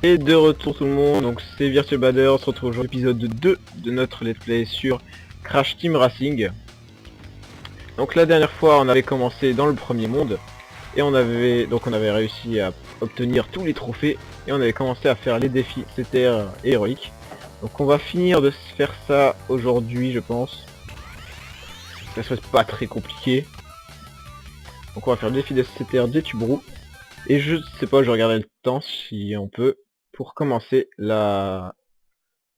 Et de retour tout le monde, donc c'est Virtual Bader, on se retrouve aujourd'hui épisode 2 de notre let's play sur Crash Team Racing. Donc la dernière fois on avait commencé dans le premier monde et on avait réussi à obtenir tous les trophées et on avait commencé à faire les défis CTR et héroïques. Donc on va finir de faire ça aujourd'hui je pense. Ça serait pas très compliqué. Donc on va faire le défi des CTR des Tubrou. Et je sais pas, je regarderai le temps si on peut pour commencer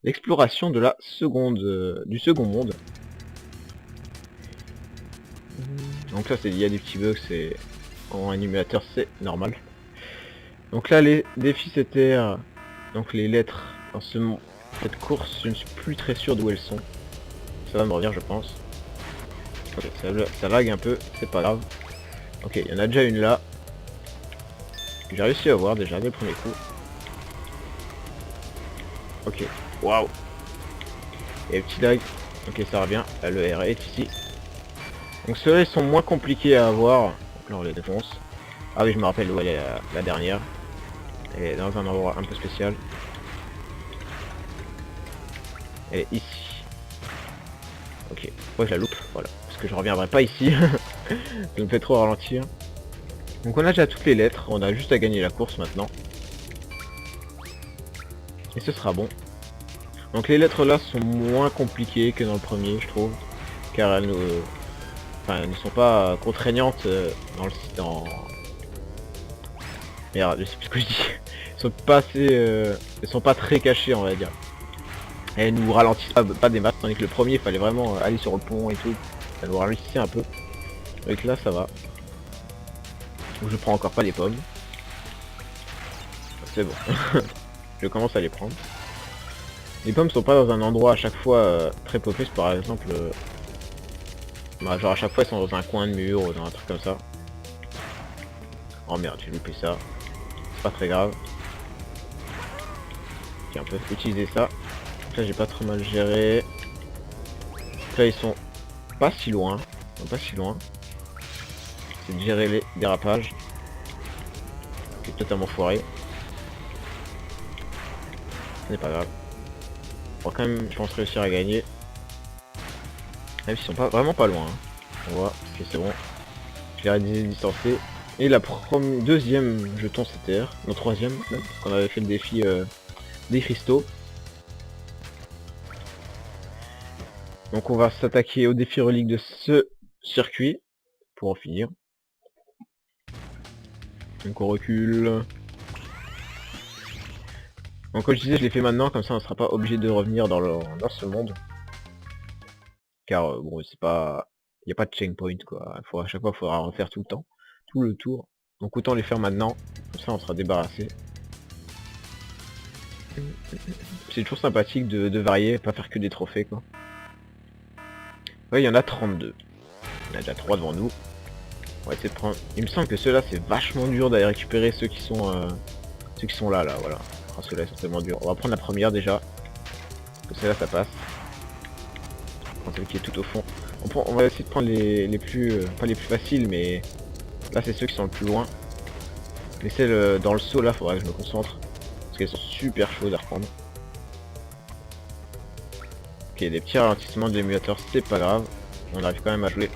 l'exploration de la seconde du second monde. Donc là il y a des petits bugs, c'est en un émulateur, c'est normal. Donc là les défis c'était donc les lettres dans cette course, je ne suis plus très sûr d'où elles sont. Ça va me revenir je pense. Ok, ça lag un peu, c'est pas grave. Ok, il y en a déjà une là. J'ai réussi à voir déjà dès le premier coup. Ok, waouh. Et petit lag. Ok, ça revient. Là, le R est ici. Donc ceux-là ils sont moins compliqués à avoir. Donc là on les défonce. Ah oui, je me rappelle où elle est la dernière. Elle est dans un endroit un peu spécial. Elle est ici. Ok, moi je la loupe, voilà. Parce que je reviendrai pas ici. Ça me fait trop ralentir. Donc on a déjà toutes les lettres. On a juste à gagner la course maintenant. Et ce sera bon. Donc les lettres là sont moins compliquées que dans le premier, je trouve. Car elles elles ne sont pas contraignantes dans le site en... Merde, je sais plus ce que je dis. Elles sont pas assez... elles sont pas très cachées on va dire. Elles nous ralentissent pas des masses, tandis que le premier il fallait vraiment aller sur le pont et tout. Ça nous ralentissait un peu. Donc là ça va. Donc je prends encore pas les pommes. C'est bon. Je commence à les prendre. Les pommes sont pas dans un endroit à chaque fois très popé, par exemple... Bah, genre à chaque fois elles sont dans un coin de mur ou dans un truc comme ça. Oh merde, j'ai loupé ça. C'est pas très grave. Ok, on peut utiliser ça. Donc là j'ai pas trop mal géré. Donc là ils sont pas si loin. Ils sont pas si loin. C'est de gérer les dérapages. C'est totalement foiré. Ce n'est pas grave. On va quand même, je pense, réussir à gagner. Même s'ils sont pas vraiment pas loin. Hein. On voit, ok c'est bon. Je l'ai distancé. Et la deuxième jeton CTR, non troisième, parce qu'on avait fait le défi des cristaux. Donc on va s'attaquer au défi relique de ce circuit pour en finir. Donc on recule. Donc comme je disais, je l'ai fait maintenant, comme ça on sera pas obligé de revenir dans ce monde. Car bon c'est pas... Il n'y a pas de checkpoint quoi. À chaque fois il faudra refaire tout le temps. Tout le tour. Donc autant les faire maintenant. Comme ça on sera débarrassé. C'est toujours sympathique de varier, pas faire que des trophées quoi. Ouais, il y en a 32. Il y en a déjà 3 devant nous. On va essayer de prendre... Il me semble que ceux-là c'est vachement dur d'aller récupérer ceux qui sont là, voilà. Oh, ceux-là sont tellement durs. On va prendre la première déjà. Celle-là ça passe. Prendre celle qui est tout au fond. On va essayer de prendre les plus... pas les plus faciles mais... Là c'est ceux qui sont le plus loin. Mais celles dans le saut là, faudrait que je me concentre. Parce qu'elles sont super chaudes à reprendre. Ok, des petits ralentissements de l'émulateur, c'est pas grave. On arrive quand même à jouer.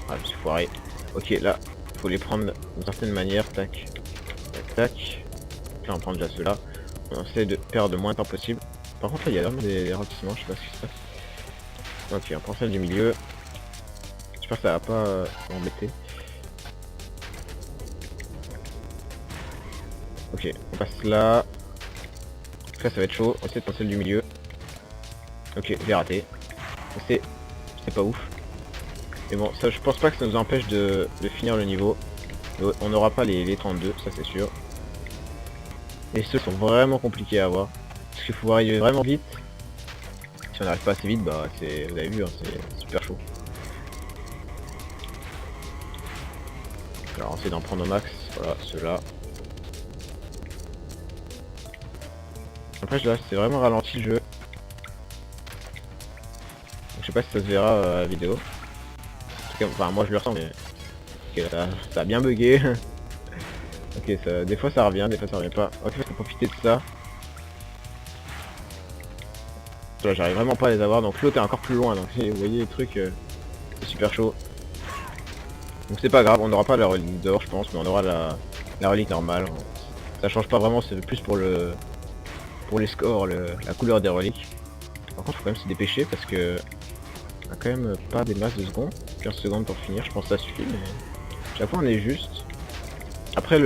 Ah, je me suis foiré. Ok, là, faut les prendre d'une certaine manière. Tac, tac, tac. Là, on prend déjà ceux-là. On essaie de perdre le moins de temps possible. Par contre, là, il y a vraiment des ralentissements, je sais pas ce qui se passe. Ok, on prend celle du milieu. J'espère que ça va pas m'embêter. Ok, on passe là. Là, ça va être chaud. On essaie de prendre celle du milieu. Ok, j'ai raté. C'est pas ouf. Mais bon, ça, je pense pas que ça nous empêche de finir le niveau. On n'aura pas les 32, ça c'est sûr. Et ceux sont vraiment compliqués à avoir. Parce qu'il faut arriver vraiment vite. Si on n'arrive pas assez vite, bah c'est, vous avez vu, hein, c'est super chaud. Alors on essaie d'en prendre au max. Voilà, ceux-là. Après là, c'est vraiment ralenti le jeu. Donc, je sais pas si ça se verra à la vidéo. En tout cas, enfin moi je le ressens mais... Ok, ça a bien bugué. Ok, ça, des fois ça revient, des fois ça revient pas. Ok, faut profiter de ça. Là, j'arrive vraiment pas à les avoir, donc l'autre est encore plus loin, donc vous voyez les trucs, c'est super chaud. Donc c'est pas grave, on n'aura pas la relique d'or je pense, mais on aura la relique normale. Ça change pas vraiment, c'est plus pour les scores, la couleur des reliques. Par contre faut quand même se dépêcher parce que on a quand même pas des masses de secondes. 15 secondes pour finir, je pense que ça suffit, mais chaque fois on est juste. Après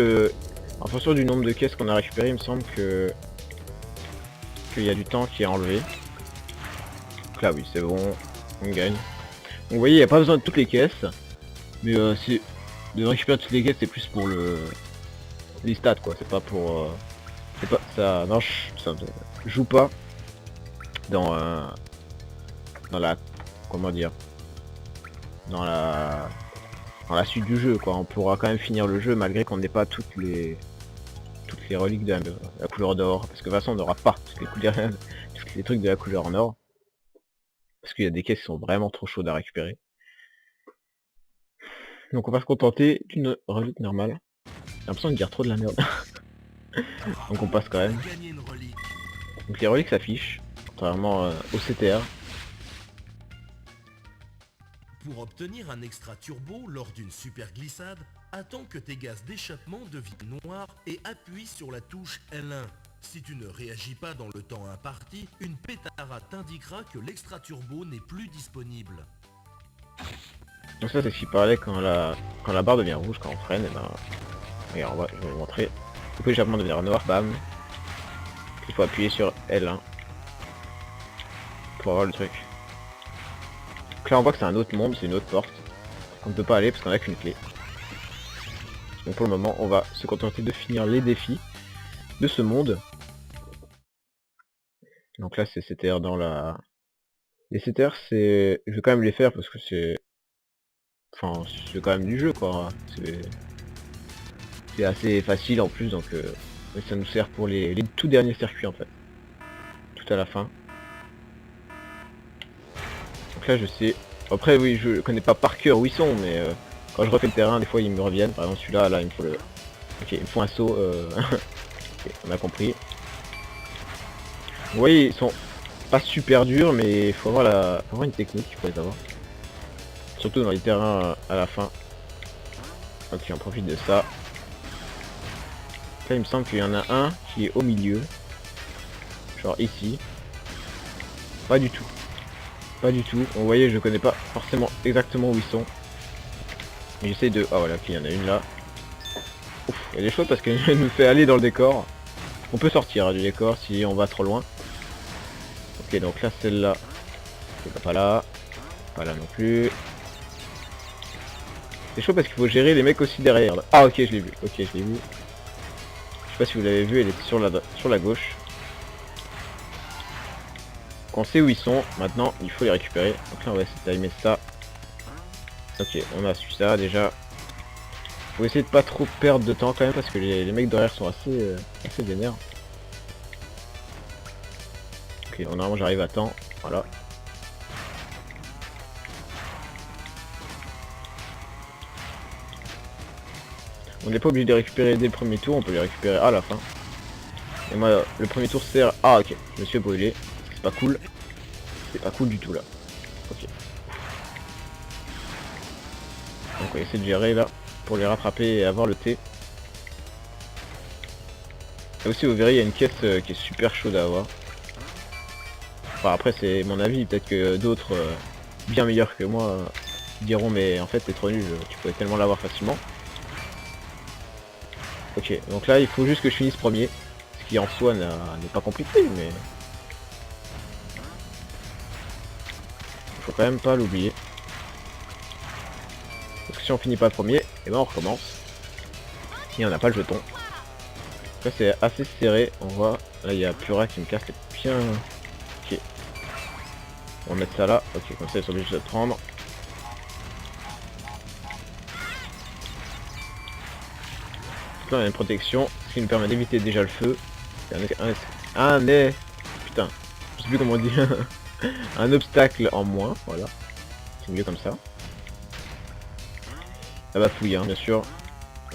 en fonction du nombre de caisses qu'on a récupéré, il me semble qu'il y a du temps qui est enlevé. Donc là oui c'est bon, on gagne. Donc vous voyez il n'y a pas besoin de toutes les caisses. Mais c'est de récupérer toutes les caisses, c'est plus pour les stats quoi, c'est pas pour c'est pas ça non ça joue pas dans dans la comment dire dans la suite du jeu quoi. On pourra quand même finir le jeu malgré qu'on n'ait pas toutes les reliques de la couleur d'or, parce que de toute façon on n'aura pas toutes les couleurs tous les trucs de la couleur en or, parce qu'il y a des caisses qui sont vraiment trop chaudes à récupérer. Donc on va se contenter d'une relique normale. J'ai l'impression de dire trop de la merde. Donc on passe quand même. Donc les reliques s'affichent, contrairement au CTR. Pour obtenir un extra turbo lors d'une super glissade, attends que tes gaz d'échappement deviennent noirs et appuie sur la touche L1. Si tu ne réagis pas dans le temps imparti, une pétara t'indiquera que l'extra turbo n'est plus disponible. Donc ça c'est ce qui parlait quand la barre devient rouge, quand on freine, et ben... Regarde, je vais vous montrer. Donc l'échappement devient noir, bam. Il faut appuyer sur L1 pour avoir le truc. Donc là on voit que c'est un autre monde, c'est une autre porte. On ne peut pas aller parce qu'on a qu'une clé. Donc pour le moment on va se contenter de finir les défis de ce monde. Donc là c'est CTR dans la... Les CTR c'est... Je vais quand même les faire parce que c'est... Enfin c'est quand même du jeu quoi. C'est assez facile en plus, donc ça nous sert pour les tout derniers circuits en fait. Tout à la fin. Donc là je sais... Après oui je connais pas par cœur où ils sont, mais quand je refais le terrain des fois ils me reviennent. Par exemple celui-là, là il me faut le... Ok, il me faut un saut. Ok, on a compris. Vous voyez ils sont pas super durs, mais il faut avoir une technique pour les avoir. Surtout dans les terrains à la fin. Ok, on profite de ça. Là il me semble qu'il y en a un qui est au milieu. Genre ici. Pas du tout. Pas du tout. Vous voyez je connais pas forcément exactement où ils sont. Mais j'essaie de... Ah voilà, ok, il y en a une là. Ouf, elle est chaude parce qu'elle nous fait aller dans le décor. On peut sortir du décor si on va trop loin. Ok, donc là celle-là. C'est pas là. Pas là non plus. C'est chaud parce qu'il faut gérer les mecs aussi derrière. Ah ok, je l'ai vu. Ok, je l'ai vu. Je sais pas si vous l'avez vu, elle était sur la gauche. Donc on sait où ils sont. Maintenant, il faut les récupérer. Donc là, on va essayer de timer ça. Ok, on a su ça déjà. Faut essayer de pas trop perdre de temps quand même parce que les mecs derrière sont assez vénères. Ok, normalement j'arrive à temps. Voilà. On n'est pas obligé de les récupérer dès le premier tour, on peut les récupérer à la fin. Et moi, le premier tour sert... Ah ok, je me suis brûlé. C'est pas cool. C'est pas cool du tout là. Ok. Donc on va essayer de gérer là, pour les rattraper et avoir le T. Et aussi vous verrez, il y a une caisse qui est super chaude à avoir. Enfin après c'est mon avis, peut-être que d'autres bien meilleurs que moi diront mais en fait t'es trop nul, tu pourrais tellement l'avoir facilement. Ok, donc là il faut juste que je finisse premier, ce qui en soi n'est pas compliqué, mais faut quand même pas l'oublier. Parce que si on finit pas premier, et ben on recommence. Si on n'a pas le jeton. Là c'est assez serré, on voit, là il y a Pura qui me casse les pieds. Ok. On va mettre ça là, ok, comme ça ils sont obligés de prendre. Là on a une protection, ce qui nous permet d'éviter déjà le feu. Putain, je sais plus comment on dit. Un obstacle en moins, voilà. C'est mieux comme ça. La bafouille, hein, bien sûr.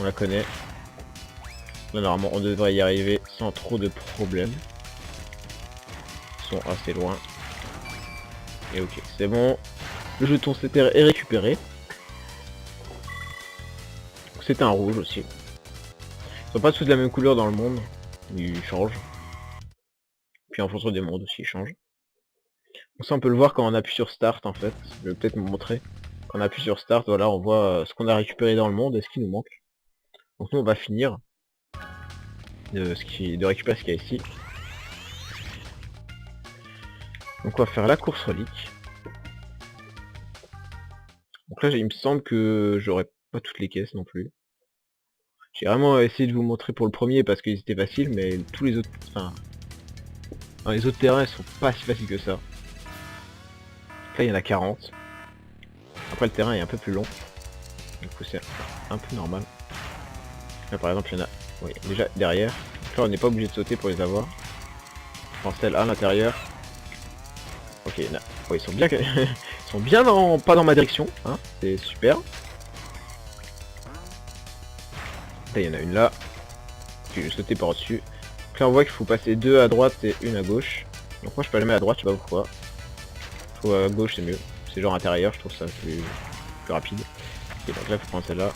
On la connaît. Là normalement on devrait y arriver sans trop de problèmes. Ils sont assez loin. Et ok, c'est bon. Le jeton est récupéré. C'est un rouge aussi. Ils sont pas tous de la même couleur dans le monde. Ils changent. Puis en fonction des mondes aussi ils changent. Donc ça on peut le voir quand on appuie sur Start en fait. Je vais peut-être vous montrer. Quand on appuie sur Start, voilà, on voit ce qu'on a récupéré dans le monde et ce qui nous manque. Donc nous on va finir de récupérer ce qu'il y a ici. Donc on va faire la course relique. Donc là il me semble que j'aurai pas toutes les caisses non plus. J'ai vraiment essayé de vous montrer pour le premier parce qu'ils étaient faciles, mais tous les autres, enfin, les autres terrains ils sont pas si faciles que ça. Là il y en a 40. Après le terrain est un peu plus long. Du coup c'est un peu normal. Là par exemple il y en a, oui, déjà derrière. Donc là on n'est pas obligé de sauter pour les avoir. Je prends celle à l'intérieur. Ok, il y en a. Oh, ils sont bien, ils sont bien pas dans ma direction, hein. C'est super. Là il y en a une là. Puis je vais sauter par dessus. Donc là on voit qu'il faut passer deux à droite et une à gauche. Donc moi je peux la mettre à droite, je sais pas pourquoi. Je trouve à gauche c'est mieux. C'est genre intérieur, je trouve ça plus rapide. Ok, donc là il faut prendre celle-là.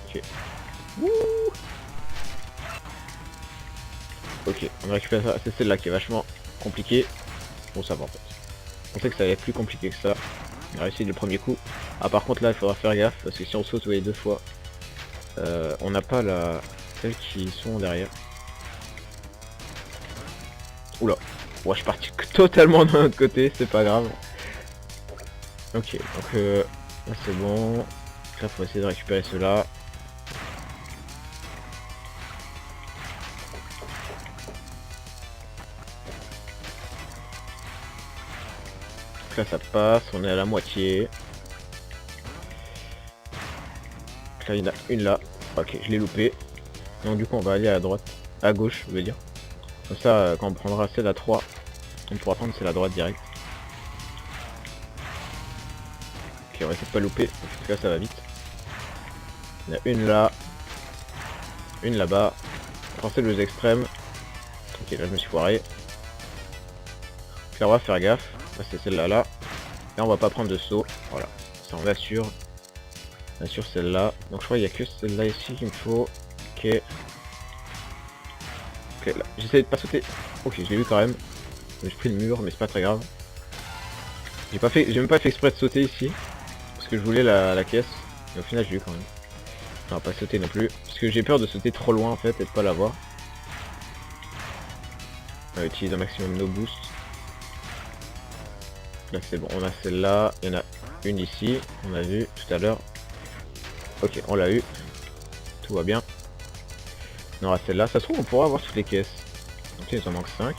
Ok. Wouh. Ok, on récupère ça. C'est celle-là qui est vachement compliquée. Bon ça va en fait. On sait que ça va être plus compliqué que ça. On a réussi le premier coup. Ah par contre là il faudra faire gaffe parce que si on saute les deux fois, on n'a pas la celles qui sont derrière. Oula. Ouais, je suis parti totalement d'un autre côté, c'est pas grave. Ok, donc là c'est bon. Là faut essayer de récupérer ceux-là. Donc là ça passe, on est à la moitié. Donc là il y en a une là. Ok, je l'ai loupé. Donc du coup on va aller à droite. À gauche, je veux dire. Comme ça, quand on prendra celle à 3, on pourra prendre celle à droite direct. Ok, on va essayer de pas louper, parce que là ça va vite. Il y en a une là, une là-bas. Pensez les extrêmes. Ok, là je me suis foiré. Donc là on va faire gaffe. Là c'est celle-là là. Là on va pas prendre de saut. Voilà, ça on assure. On assure celle-là. Donc je crois qu'il n'y a que celle-là ici qu'il me faut. Ok. Ok, là, j'essaie de pas sauter. Ok, je l'ai vu quand même. J'ai pris le mur, mais c'est pas très grave. J'ai même pas fait exprès de sauter ici. Parce que je voulais la caisse. Et au final j'ai eu quand même. On va pas sauter non plus. Parce que j'ai peur de sauter trop loin en fait et de pas l'avoir. On va utiliser un maximum nos boosts. Là c'est bon, on a celle-là. Il y en a une ici. On a vu tout à l'heure. Ok, on l'a eu. Tout va bien. On aura celle-là. Ça se trouve on pourra avoir toutes les caisses. Ok, il en manque 5.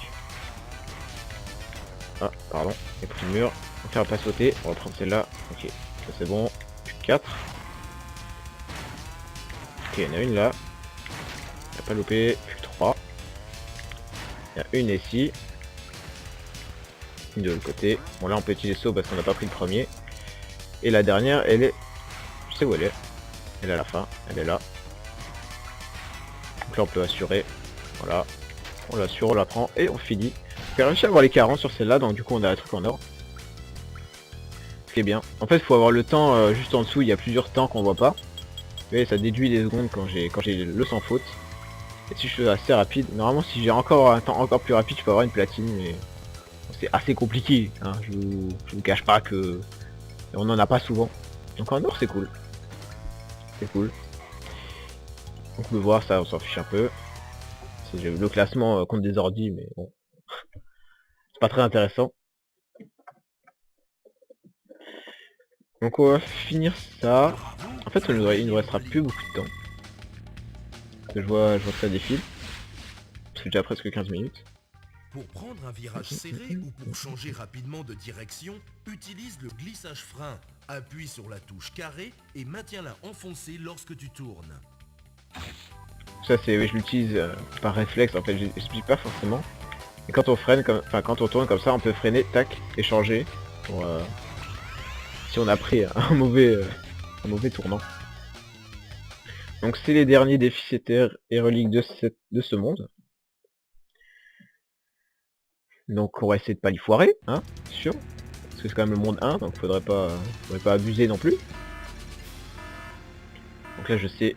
Ah, pardon. Il y a plus de mur. Donc là, on va pas sauter. On va prendre celle-là. Ok, ça c'est bon. Plus que 4. Ok, il y en a une là. On n'a pas loupé. Plus que 3. Il y a une ici. Une de l'autre côté. Bon là on peut utiliser saut parce qu'on n'a pas pris le premier. Et la dernière, elle est... Je sais où elle est. Elle est à la fin. Elle est là. Donc là on peut assurer. Voilà. On l'assure, on la prend et on finit. On a réussi à avoir les 40 sur celle-là, donc du coup on a un truc en or. Ce qui est bien. En fait il faut avoir le temps, juste en dessous il y a plusieurs temps qu'on voit pas. Et ça déduit des secondes quand j'ai le sans faute. Et si je suis assez rapide, normalement si j'ai encore un temps encore plus rapide je peux avoir une platine, mais c'est assez compliqué. Hein. Je vous cache pas que on en a pas souvent. Donc en or c'est cool. C'est cool. Donc on peut voir ça, on s'en fiche un peu. C'est le classement contre des ordis, mais bon. C'est pas très intéressant. Donc on va finir ça. En fait il nous restera plus beaucoup de temps. Parce que je vois que ça défile. C'est déjà presque 15 minutes. Pour prendre un virage serré ou pour changer rapidement de direction, utilise le glissage frein. Appuie sur la touche carré et maintiens-la enfoncée lorsque tu tournes. Ça c'est, oui, je l'utilise par réflexe en fait, j'explique pas forcément. Et quand on freine, quand on tourne comme ça, on peut freiner, tac, et changer. Pour, si on a pris un mauvais tournant. Donc c'est les derniers déficitaires et reliques de ce monde. Donc on va essayer de pas l'y foirer, hein, sûr. Parce que c'est quand même le monde 1, donc faudrait pas abuser non plus. Donc là je sais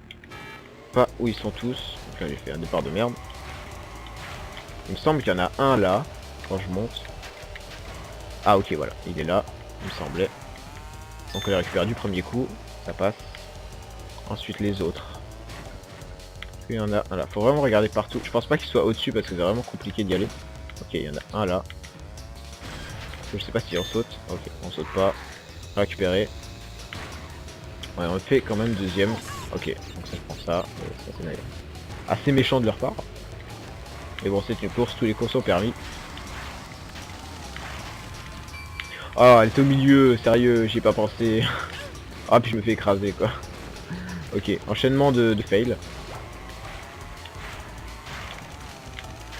pas où ils sont tous. Donc là j'ai fait un départ de merde. Il me semble qu'il y en a un là, quand je monte. Ah ok voilà, il est là, il me semblait. Donc on les récupère du premier coup, ça passe. Ensuite les autres. Il y en a un là, faut vraiment regarder partout. Je pense pas qu'il soit au-dessus parce que c'est vraiment compliqué d'y aller. Ok, il y en a un là. Je sais pas si on saute. Ok, on saute pas. Récupérer. Ouais, on le fait quand même deuxième. Ok, donc ça je prends ça. Ça c'est assez méchant de leur part. Mais bon, c'est une course, tous les courses sont permis. Ah, elle est au milieu, sérieux, j'y ai pas pensé. Ah, puis je me fais écraser quoi. Ok, enchaînement de fail.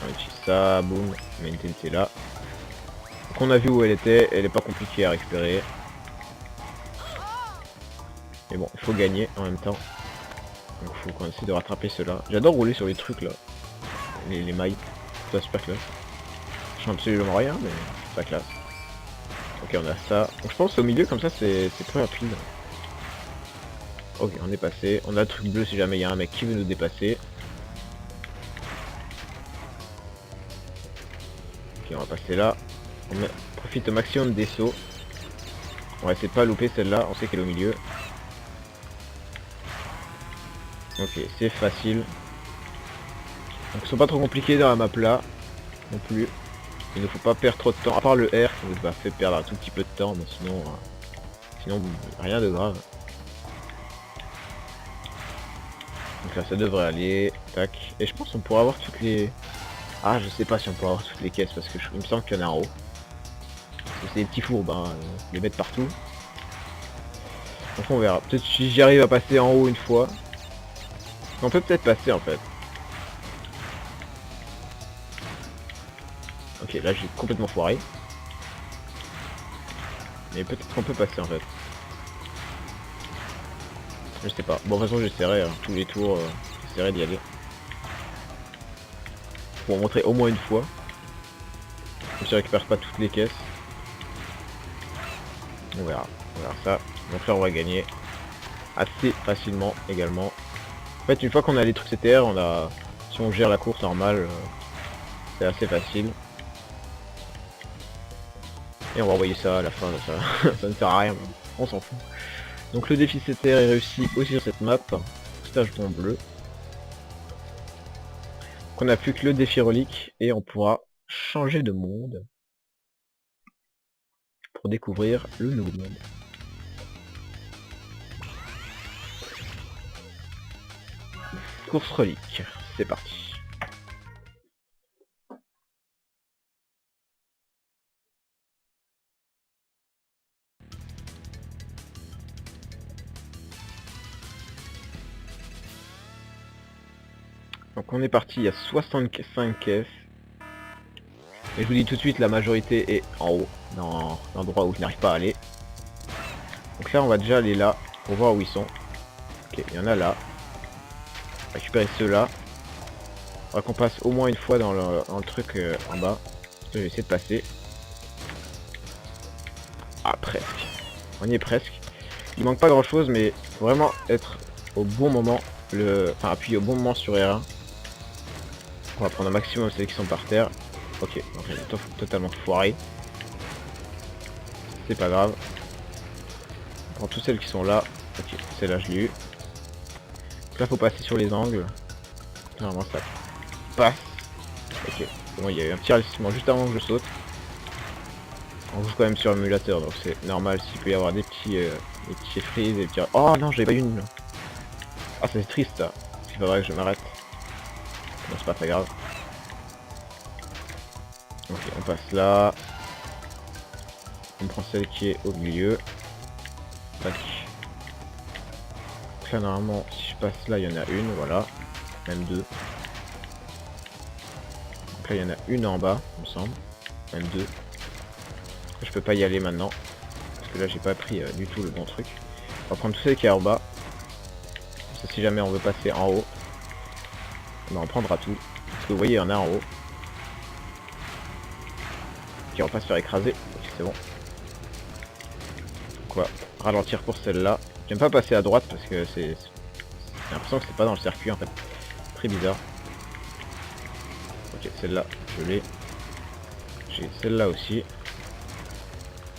On utilise ça, boum, maintain c'est là. Donc on a vu où elle est pas compliquée à récupérer. Mais bon, il faut gagner en même temps. Donc faut qu'on essaie de rattraper cela. J'adore rouler sur les trucs là. Les mailles. C'est super classe. Je change absolument rien, mais c'est pas classe. Ok, on a ça. Donc je pense au milieu comme ça c'est très rapide. Ok, on est passé. On a le truc bleu si jamais il y a un mec qui veut nous dépasser. Ok, on va passer là. On profite au maximum des sauts. On va essayer de pas louper celle-là. On sait qu'elle est au milieu. Ok, c'est facile. Donc ils sont pas trop compliqués dans la map là. Non plus. Il ne faut pas perdre trop de temps. À part le R qui nous a fait perdre un tout petit peu de temps. Mais sinon rien de grave. Donc là ça devrait aller. Tac. Et je pense qu'on pourra avoir toutes les... Ah je sais pas si on pourra avoir toutes les caisses parce que il me semble qu'il y en a en haut. Parce que c'est des petits fourbes, hein. Les mettre partout. Donc on verra. Peut-être si j'y arrive à passer en haut une fois. On peut peut-être passer en fait. Ok, là j'ai complètement foiré. Mais peut-être qu'on peut passer en fait. Je sais pas. Bon, de toute façon j'essaierai, hein. Tous les tours, j'essaierai d'y aller. Pour montrer au moins une fois. Comme si je récupère pas toutes les caisses. On verra ça. Donc là on va gagner assez facilement également. En fait une fois qu'on a les trucs CTR, si on gère la course normale, c'est assez facile. Et on va envoyer ça à la fin, ça, ça ne sert à rien, on s'en fout. Donc le défi CTR est réussi aussi sur cette map, stage ton bleu. Donc on n'a plus que le défi relique et on pourra changer de monde pour découvrir le nouveau monde. Course relique, c'est parti. Donc on est parti, il y a 65 caisses. Et je vous dis tout de suite, la majorité est en haut, dans l'endroit où je n'arrive pas à aller. Donc là on va déjà aller là, pour voir où ils sont. Ok, il y en a là. Récupérer ceux-là. On va qu'on passe au moins une fois dans le truc en bas. Je vais essayer de passer. Ah presque. On y est presque. Il manque pas grand chose mais faut vraiment être au bon moment. Enfin appuyer au bon moment sur R1. On va prendre un maximum celles qui sont par terre. Ok, donc j'ai totalement foiré. C'est pas grave. On prend toutes celles qui sont là. Ok, celle-là je l'ai eu. Donc là faut passer sur les angles. Normalement ça passe. Ok, bon il y a eu un petit ralentissement juste avant que je saute. On joue quand même sur émulateur donc c'est normal s'il peut y avoir des petits frises, des petits... Oh non j'ai pas une. Ah c'est triste ça. C'est pas vrai que je m'arrête. Non c'est pas très grave. Ok on passe là. On prend celle qui est au milieu. Tac. Donc là normalement si je passe là il y en a une, voilà. Même deux. Donc là il y en a une en bas, il me semble. Même deux. Je peux pas y aller maintenant. Parce que là j'ai pas pris du tout le bon truc. On va prendre tout ce qui est en bas. Ça, si jamais on veut passer en haut, on en prendra tout. Parce que vous voyez, il y en a en haut. Ok, on va pas se faire écraser. Ok, c'est bon. Quoi, ralentir pour celle-là. J'aime pas passer à droite parce que j'ai l'impression que c'est pas dans le circuit en fait. Très bizarre. Ok, celle-là, je l'ai. J'ai celle-là aussi.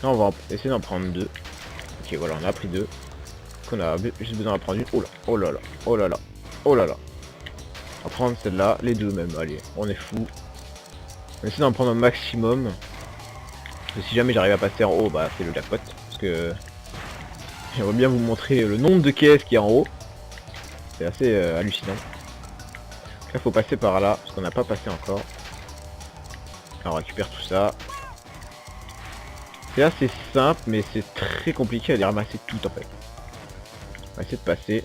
Là, on va essayer d'en prendre deux. Ok, voilà, on a pris deux. On a juste besoin d'en prendre une. Oh là, oh là là, oh là là, oh là là. On va prendre celle-là, les deux même. Allez, on est fou. On essaie d'en prendre un maximum. Parce que si jamais j'arrive à passer en haut, bah c'est le jackpot. Parce que j'aimerais bien vous montrer le nombre de caisses qu'il y a en haut. C'est assez hallucinant. Là, faut passer par là, parce qu'on n'a pas passé encore. Alors, on récupère tout ça. C'est assez simple, mais c'est très compliqué à les ramasser tout en fait. On va essayer de passer.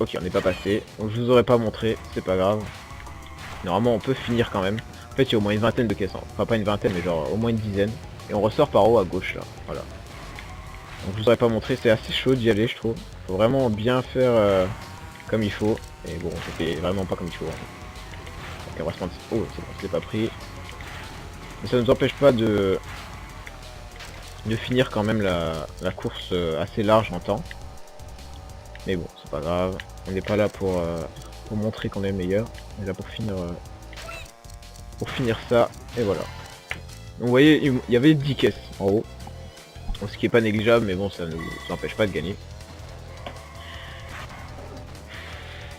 Ok, on n'est pas passé. Donc je vous aurais pas montré, c'est pas grave. Normalement, on peut finir quand même. En fait, il y a au moins une vingtaine de caisses. Enfin, pas une vingtaine, mais genre au moins une dizaine. Et on ressort par haut à gauche là. Voilà. Donc je vous aurais pas montré, c'est assez chaud d'y aller, je trouve. Faut vraiment bien faire comme il faut. Et bon, c'était vraiment pas comme il faut. Ok, on va se prendre... Oh, c'est bon, je l'ai pas pris. Mais ça ne nous empêche pas de finir quand même la course assez large en temps. Mais bon, c'est pas grave. On n'est pas là pour montrer qu'on est meilleur. On est là pour finir ça. Et voilà. Donc vous voyez, il y avait 10 caisses en haut. Donc, ce qui est pas négligeable, mais bon, ça ne nous empêche pas de gagner.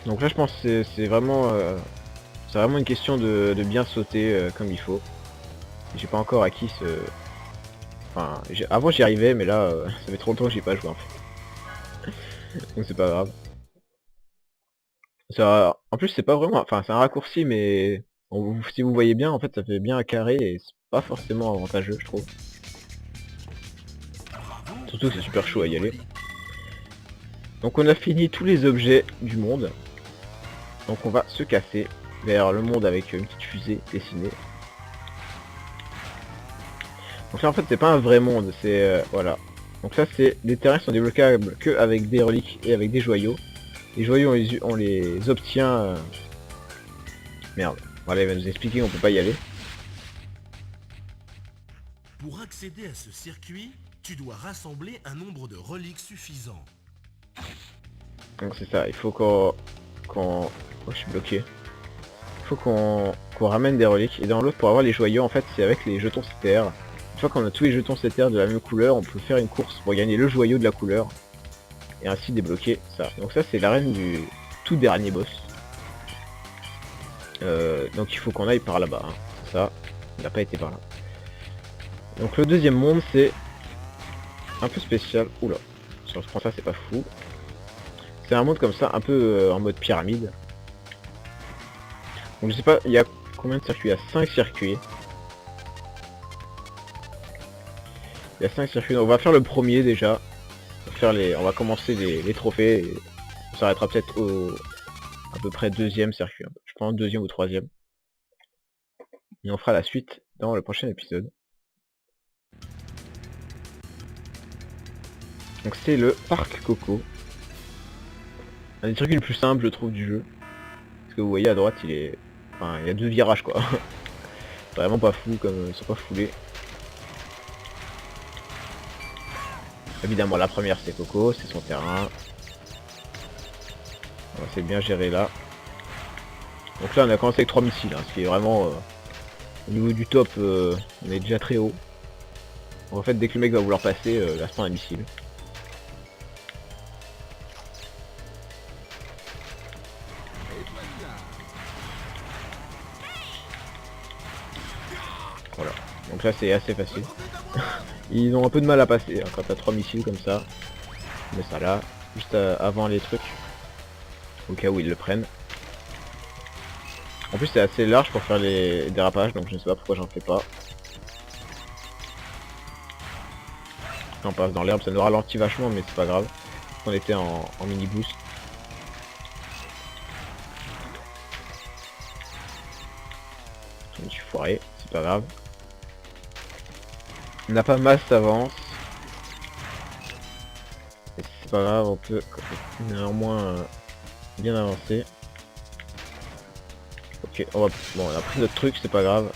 Donc là, je pense que c'est vraiment une question de bien sauter comme il faut. J'ai pas encore acquis ce... Enfin, avant j'y arrivais, mais là, ça fait trop longtemps que j'ai pas joué en fait. Donc c'est pas grave. Ça, en plus c'est pas vraiment... Enfin, c'est un raccourci, mais si vous voyez bien, en fait, ça fait bien un carré et c'est pas forcément avantageux, je trouve. Surtout que c'est super chaud à y aller. Donc on a fini tous les objets du monde. Donc on va se casser vers le monde avec une petite fusée dessinée. Donc là en fait c'est pas un vrai monde, c'est voilà. Donc là c'est les terrains qui sont débloquables que avec des reliques et avec des joyaux. Les joyaux on les obtient. Merde. Voilà, il va nous expliquer qu'on peut pas y aller. Pour accéder à ce circuit, tu dois rassembler un nombre de reliques suffisant. Donc c'est ça, il faut qu'on... Oh, je suis bloqué. Il faut qu'on ramène des reliques. Et dans l'autre, pour avoir les joyaux, en fait, c'est avec les jetons CTR. Une fois qu'on a tous les jetons CTR de la même couleur, on peut faire une course pour gagner le joyau de la couleur. Et ainsi débloquer ça. Donc ça, c'est l'arène du tout dernier boss. Donc il faut qu'on aille par là-bas. Hein. Ça, il n'a pas été par là. Donc le deuxième monde, c'est un peu spécial. Oula, si on se prend ça, c'est pas fou. C'est un monde comme ça, un peu en mode pyramide. Donc je sais pas, il y a combien de circuits? Il y a 5 circuits. Il y a 5 circuits, donc on va faire le premier déjà. On va commencer les trophées. Et on s'arrêtera peut-être au à peu près deuxième circuit. Je pense deuxième ou troisième. Et on fera la suite dans le prochain épisode. Donc c'est le parc Coco. Un des circuits les plus simples je trouve du jeu. Parce que vous voyez à droite il est... Enfin il y a 2 virages quoi. C'est vraiment pas fou comme ils sont pas foulés. Évidemment la première c'est Coco, c'est son terrain. C'est bien géré là. Donc là on a commencé avec 3 missiles, hein, ce qui est vraiment au niveau du top, on est déjà très haut. Donc, en fait dès que le mec va vouloir passer, là c'est un missile. Voilà, donc là c'est assez facile. Ils ont un peu de mal à passer hein, quand t'as 3 missiles comme ça. Mais ça là, juste avant les trucs. Au cas où ils le prennent. En plus c'est assez large pour faire les dérapages, donc je ne sais pas pourquoi j'en fais pas. On passe dans l'herbe, ça nous ralentit vachement mais c'est pas grave. On était en mini boost. Je me suis foiré, c'est pas grave. On n'a pas masse avance. C'est pas grave, on peut néanmoins bien avancer. Ok, bon on a pris notre truc, c'est pas grave.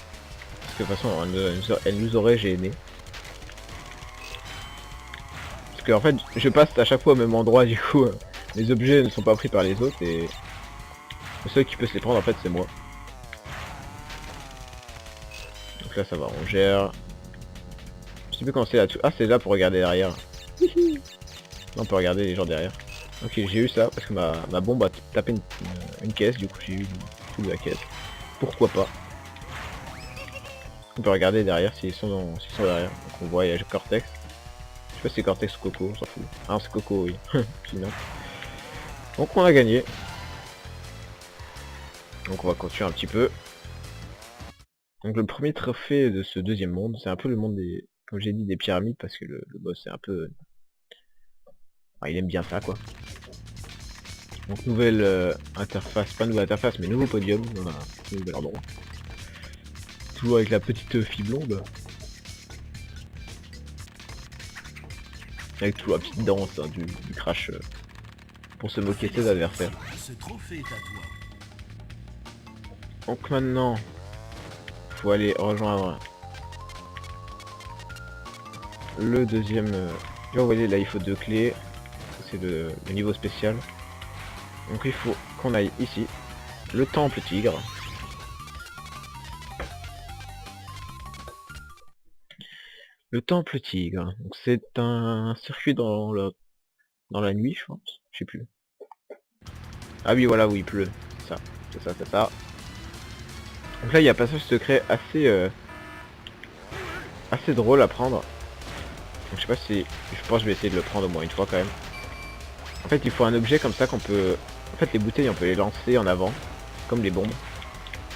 Parce que de toute façon elle nous aurait gêné. Parce que en fait je passe à chaque fois au même endroit, du coup les objets ne sont pas pris par les autres et le seul qui peut se les prendre en fait c'est moi. Donc là ça va, on gère. Je sais plus comment c'est là. Ah c'est là pour regarder derrière. On peut regarder les gens derrière. Ok, j'ai eu ça parce que ma bombe a tapé une caisse, du coup j'ai eu tout de la caisse. Pourquoi pas. On peut regarder derrière s'ils sont derrière. Donc on voit il y a Cortex. Je sais pas si c'est Cortex ou Coco, on s'en fout. Ah c'est Coco, oui. Sinon. Donc on a gagné. Donc on va continuer un petit peu. Donc le premier trophée de ce deuxième monde, c'est un peu le monde des, comme j'ai dit, des pyramides, parce que le boss c'est un peu... Ah, il aime bien ça quoi. Donc nouvelle interface, pas nouvelle interface mais nouveau podium, voilà, nouvel endroit. Toujours avec la petite fille blonde. Avec toujours la petite danse hein, du crash pour se moquer de ses adversaires. Ce trophée est à toi. Donc maintenant, faut aller rejoindre le deuxième. Vous voyez là il faut 2 clés. C'est le niveau spécial. Donc il faut qu'on aille ici. Le temple tigre. Le temple tigre. Donc c'est un circuit dans la nuit je pense. Je sais plus. Ah oui voilà où il pleut. C'est ça. C'est ça, c'est ça. Donc là il y a un passage secret assez drôle à prendre. Donc je sais pas si. Je pense que je vais essayer de le prendre au moins une fois quand même. En fait il faut un objet comme ça qu'on peut... En fait les bouteilles on peut les lancer en avant. Comme les bombes.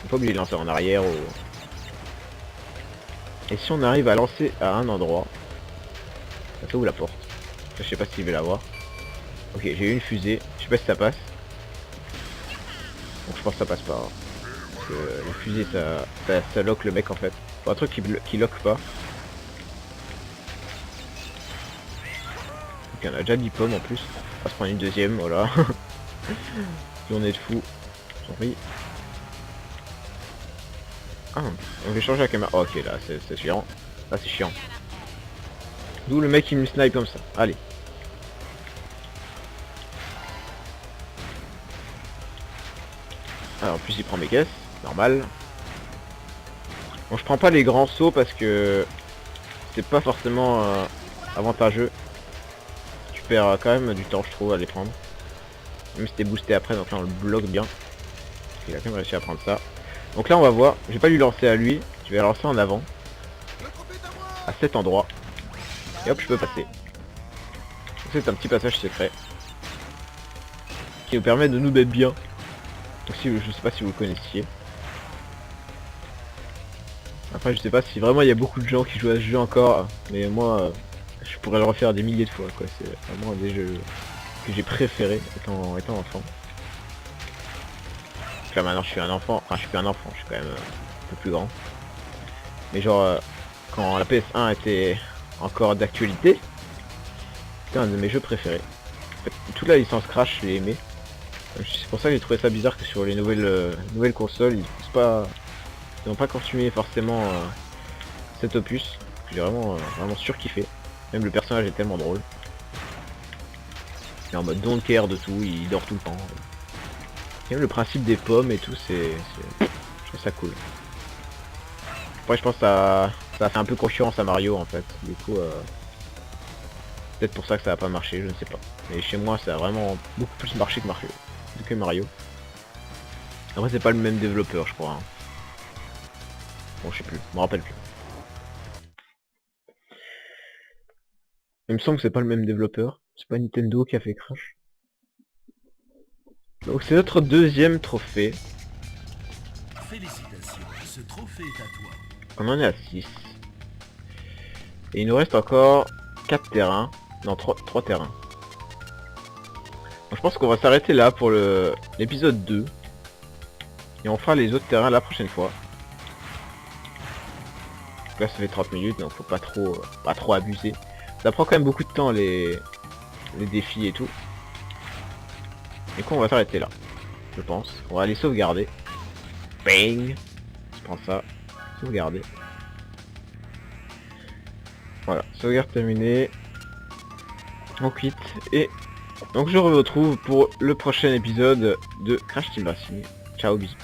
On peut pas les lancer en arrière ou... Et si on arrive à lancer à un endroit, ça ouvre la porte. Je sais pas s'il veut la voir. Ok j'ai eu une fusée. Je sais pas si ça passe. Donc je pense que ça passe pas. Hein. Parce que la fusée ça lock le mec en fait. Faut un truc qui lock pas. Ok on a déjà 10 pommes en plus. On va se prendre une deuxième, voilà. Journée de fou. J'en prie. Ah, on va changer la caméra. Oh, ok là c'est chiant. Là c'est chiant. D'où le mec qui me snipe comme ça. Allez. Alors en plus il prend mes caisses. Normal. Bon je prends pas les grands sauts parce que c'est pas forcément avantageux. Tu perds quand même du temps je trouve à les prendre. Même si t'es boosté après donc là on le bloque bien. Il a quand même réussi à prendre ça. Donc là on va voir, je vais pas lui lancer à lui, je vais la lancer en avant. À cet endroit. Et hop je peux passer. C'est un petit passage secret. Qui nous permet de nous mettre bien. Donc si, je sais pas si vous le connaissiez. Après je sais pas si vraiment il y a beaucoup de gens qui jouent à ce jeu encore. Mais moi je pourrais le refaire des milliers de fois quoi. C'est vraiment un des jeux que j'ai préféré étant enfant. Là maintenant je suis un enfant, enfin je suis plus un enfant, je suis quand même un peu plus grand. Mais genre quand la PS1 était encore d'actualité, c'était un de mes jeux préférés. En fait, toute la licence Crash je l'ai aimé. C'est pour ça que j'ai trouvé ça bizarre que sur les nouvelles consoles, ils n'ont pas continué forcément cet opus. J'ai vraiment surkiffé. Même le personnage est tellement drôle. Il est en mode don't care de tout, il dort tout le temps. Et même le principe des pommes et tout, je trouve ça cool. Après je pense que ça a fait un peu concurrence à Mario en fait. Du coup, peut-être pour ça que ça a pas marché, je ne sais pas. Mais chez moi ça a vraiment beaucoup plus marché que Mario. Après c'est pas le même développeur je crois. Hein. Bon je sais plus, je me rappelle plus. Il me semble que c'est pas le même développeur. C'est pas Nintendo qui a fait Crash. Donc c'est notre deuxième trophée. Félicitations, ce trophée est à toi. On en est à 6. Et il nous reste encore 4 terrains. Non, 3 terrains. Donc je pense qu'on va s'arrêter là pour l'épisode 2. Et on fera les autres terrains la prochaine fois. Là ça fait 30 minutes, donc faut pas trop abuser. Ça prend quand même beaucoup de temps les les défis et tout. Du coup on va s'arrêter là, je pense. On va aller sauvegarder. Bang. Je prends ça. Sauvegarder. Voilà, sauvegarde terminée. On quitte et donc je vous retrouve pour le prochain épisode de Crash Team Racing. Ciao, bisous.